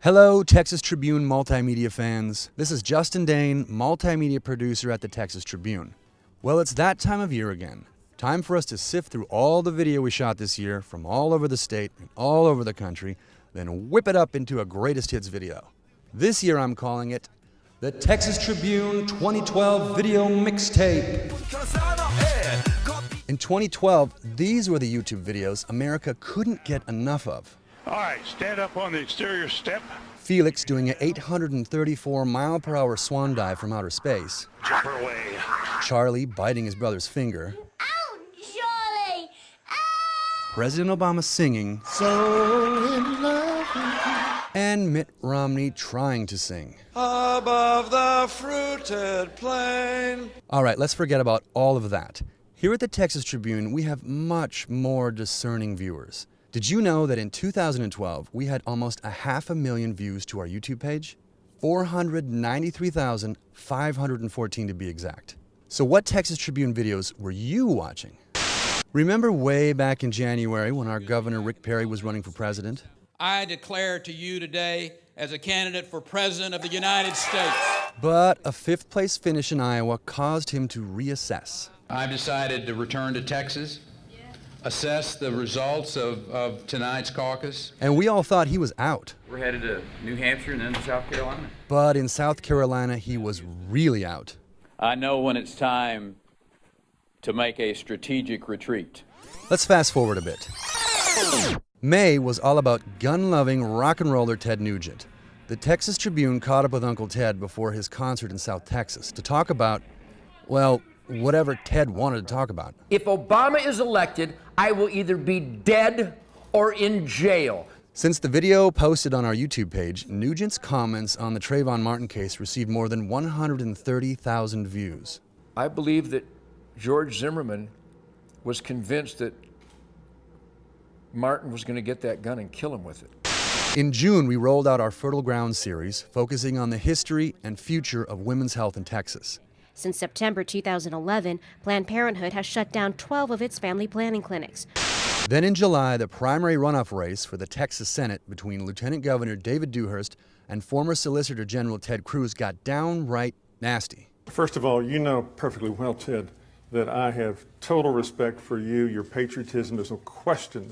Hello, Texas Tribune multimedia fans. This is Justin Dane, multimedia producer at the Texas Tribune. Well, it's that time of year again. Time for us to sift through all the video we shot this year from all over the state and all over the country, then whip it up into a greatest hits video. This year I'm calling it the Texas Tribune 2012 Video Mixtape. In 2012, these were the YouTube videos America couldn't get enough of. All right, stand up on the exterior step. Felix doing an 834-mile-per-hour swan dive from outer space. Jump her away. Charlie biting his brother's finger. Ow, Charlie! Ow! President Obama singing. So in love with you. And Mitt Romney trying to sing. Above the fruited plain. All right, let's forget about all of that. Here at the Texas Tribune, we have much more discerning viewers. Did you know that in 2012, we had almost 500,000 views to our YouTube page? 493,514 to be exact. So what Texas Tribune videos were you watching? Remember way back in January when our Governor Rick Perry was running for president? I declare to you today as a candidate for President of the United States. But a fifth-place finish in Iowa caused him to reassess. I've decided to return to Texas, assess the results of tonight's caucus. And we all thought he was out. We're headed to New Hampshire and then to South Carolina. But in South Carolina, he was really out. I know when it's time to make a strategic retreat. Let's fast forward a bit. May was all about gun-loving rock and roller Ted Nugent. The Texas Tribune caught up with Uncle Ted before his concert in South Texas to talk about, well, whatever Ted wanted to talk about. If Obama is elected, I will either be dead or in jail. Since the video posted on our YouTube page, Nugent's comments on the Trayvon Martin case received more than 130,000 views. I believe that George Zimmerman was convinced that Martin was going to get that gun and kill him with it. In June, we rolled out our Fertile Ground series, focusing on the history and future of women's health in Texas. Since September 2011, Planned Parenthood has shut down 12 of its family planning clinics. Then in July, the primary runoff race for the Texas Senate between Lieutenant Governor David Dewhurst and former Solicitor General Ted Cruz got downright nasty. First of all, you know perfectly well, Ted, that I have total respect for you, your patriotism. There's no question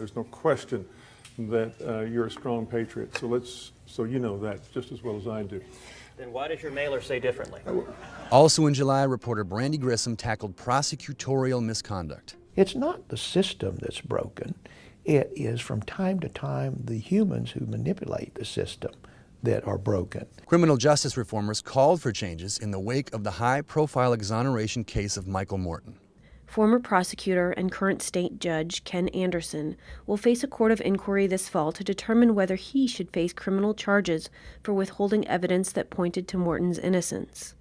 that you're a strong patriot. So you know that just as well as I do. Then why does your mailer say differently? Also in July, reporter Brandy Grissom tackled prosecutorial misconduct. It's not the system that's broken. It is from time to time the humans who manipulate the system that are broken. Criminal justice reformers called for changes in the wake of the high-profile exoneration case of Michael Morton. Former prosecutor and current state judge Ken Anderson will face a court of inquiry this fall to determine whether he should face criminal charges for withholding evidence that pointed to Morton's innocence.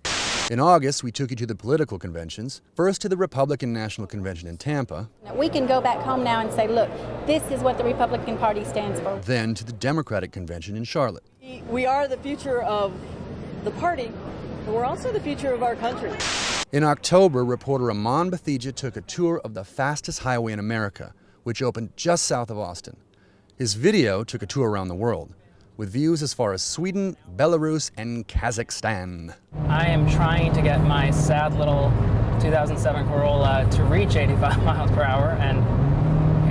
In August, we took you to the political conventions, first to the Republican National Convention in Tampa. We can go back home now and say, look, this is what the Republican Party stands for. Then to the Democratic Convention in Charlotte. We are the future of the party, but we're also the future of our country. In October, reporter Amon Bethija took a tour of the fastest highway in America, which opened just south of Austin. His video took a tour around the world, with views as far as Sweden, Belarus, and Kazakhstan. I am trying to get my sad little 2007 Corolla to reach 85 miles per hour, and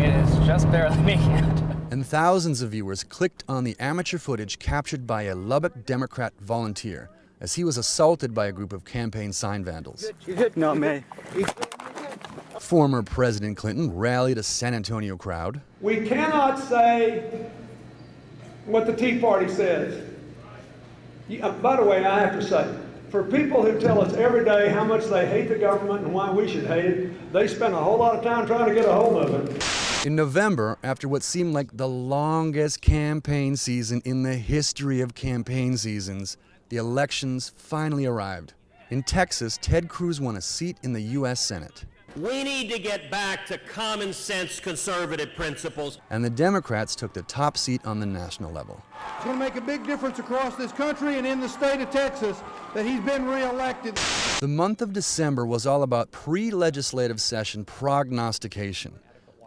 it is just barely making it. And thousands of viewers clicked on the amateur footage captured by a Lubbock Democrat volunteer as he was assaulted by a group of campaign sign vandals. Not me. Former President Clinton rallied a San Antonio crowd. We cannot say what the Tea Party says. By the way, I have to say, for people who tell us every day how much they hate the government and why we should hate it, they spend a whole lot of time trying to get a hold of it. In November, after what seemed like the longest campaign season in the history of campaign seasons, the elections finally arrived. In Texas, Ted Cruz won a seat in the U.S. Senate. We need to get back to common sense conservative principles. And the Democrats took the top seat on the national level. It's going to make a big difference across this country and in the state of Texas that he's been reelected. The month of December was all about pre-legislative session prognostication.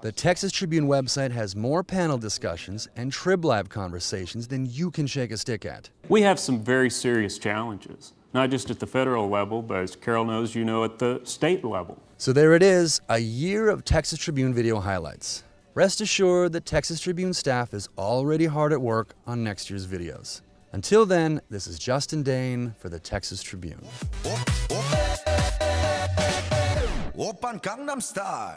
The Texas Tribune website has more panel discussions and Trib Lab conversations than you can shake a stick at. We have some very serious challenges, not just at the federal level, but as Carol knows, you know, at the state level. So there it is, a year of Texas Tribune video highlights. Rest assured that Texas Tribune staff is already hard at work on next year's videos. Until then, this is Justin Dane for the Texas Tribune. Oppan Gangnam Style.